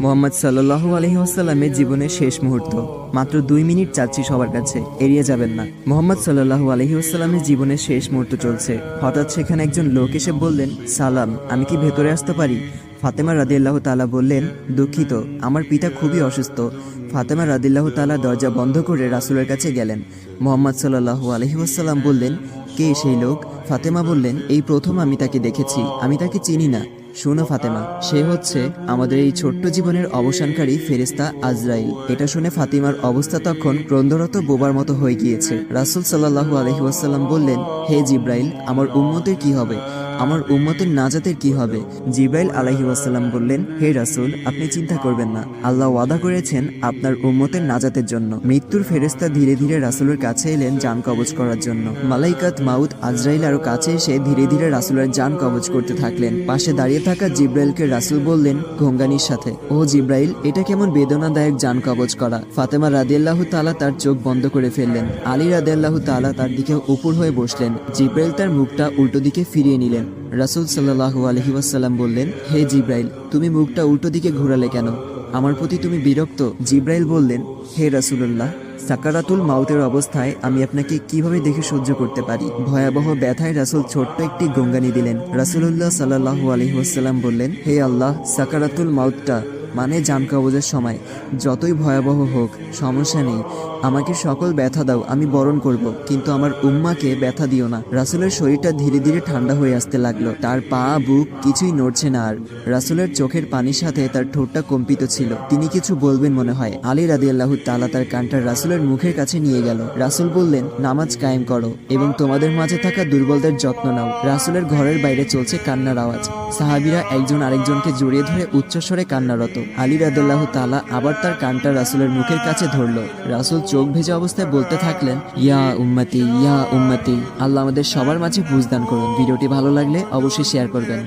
মোহাম্মদ সাল্লাল্লাহু আলাইহি ওয়াসাল্লামের জীবনের শেষ মুহূর্ত। মাত্র 2 মিনিট চাচ্ছি সবার কাছে, এড়িয়ে যাবেন না। মোহাম্মদ সাল্লাল্লাহু আলাইহি ওয়াসাল্লামের জীবনের শেষ মুহূর্ত চলছে। হঠাৎ সেখানে একজন লোক এসে বললেন, সালাম, আমি কি ভেতরে আসতে পারি? ফাতেমা রাদিয়াল্লাহু তাআলা বললেন, দুঃখিত, আমার পিতা খুবই অসুস্থ। ফাতেমা রাদিয়াল্লাহু তাআলা দরজা বন্ধ করে রাসূলের কাছে গেলেন। মোহাম্মদ সাল্লাল্লাহু আলাইহি ওয়াসাল্লাম বললেন, কে সেই লোক? ফাতেমা বললেন, এই প্রথম আমি তাকে দেখেছি, আমি তাকে চিনি না। শোনো ফাতেমা, সে হচ্ছে আমাদের এই ছোট্ট জীবনের অবসানকারী ফেরেশতা আজরাইল। এটা শুনে ফাতিমার অবস্থা তখন ক্রন্দরত বোবার মতো হয়ে গিয়েছে। রাসূল সাল্লাল্লাহু আলাইহি ওয়াসাল্লাম বললেন, হে জিব্রাইল, আমার উম্মতের কি হবে? আমার উম্মতের নাজাতের কি হবে? জিব্রাইল আলাইহি ওয়াসাল্লাম বললেন, হে রাসূল, আপনি চিন্তা করবেন না, আল্লাহ ওয়াদা করেছেন আপনার উম্মতের নাজাতের জন্য। মৃত্যুর ফেরেশতা ধীরে ধীরে রাসূলের কাছে এলেন জান কবজ করার জন্য। মালাইকাত মাউত আজরাইল আরো কাছে এসে ধীরে ধীরে রাসূলের জান কবজ করতে থাকলেন। পাশে দাঁড়িয়ে থাকা জিব্রাইলকে রাসূল বললেন ঘোঙ্গানির সাথে, ও জিব্রাইল, এটা কেমন বেদনাদায়ক জান কবজ করা। ফাতেমা রাদিয়াল্লাহু তাআলা তার চোখ বন্ধ করে ফেললেন। আলী রাদিয়াল্লাহু তাআলা তার দিকে উপর হয়ে বসলেন। জিব্রাইল তার মুখটা উল্টো দিকে ফিরিয়ে নিলেন। রাসূল সাল্লাল্লাহু আলাইহি ওয়াসাল্লাম বললেন, হে জিব্রাইল, তুমি মুখটা উল্টো দিকে ঘোরালে কেন? আমার প্রতি তুমি বিরক্ত? জিব্রাইল বললেন, হে রাসূলুল্লাহ, সাকারাতুল মাউতের অবস্থায় আমি আপনাকে কিভাবে দেখে সহ্য করতে পারি? ভয়াবহ ব্যথায় রাসূল ছোট্ট একটি গঙ্গানি দিলেন। রাসূলুল্লাহ সাল্লাল্লাহু আলাইহি ওয়াসাল্লাম বললেন, হে আল্লাহ, সাকারাতুল মাউতটা মানে জান কবজের সময় যতই ভয়াবহ হোক সমস্যা নেই, আমাকে সকল ব্যথা দাও, আমি বরণ করব, কিন্তু আমার উম্মাকে ব্যথা দিও না। রাসূলের শরীরটা ধীরে ধীরে ঠান্ডা হয়ে আসতে লাগলো। তার পা বুক কিছুই নড়ছে না আর। রাসূলের চোখের পানির সাথে তার ঠোঁটটা কম্পিত ছিল। তিনি কিছু বলবেন মনে হয়। আলী রাদিয়াল্লাহু তাআলা তার কানটা রাসূলের মুখের কাছে নিয়ে গেল। রাসূল বললেন, নামাজ কায়েম করো এবং তোমাদের মাঝে থাকা দুর্বলদের যত্ন নাও। রাসূলের ঘরের বাইরে চলছে কান্নার আওয়াজ। সাহাবীরা একজন আরেকজনকে জড়িয়ে ধরে উচ্চস্বরে কান্নারত। আলী রাদিয়াল্লাহু তাআলা আবার তার কানটা রাসূলের মুখের কাছে ধরলো। রাসূল চোখ ভেজা অবস্থায় বলতে থাকলেন, ইয়া উম্মতি, ইয়া উম্মতি। আল্লাহ আমাদের সবার মাঝে বুঝদান করুন। ভিডিওটি ভালো লাগলে অবশ্যই শেয়ার করবেন।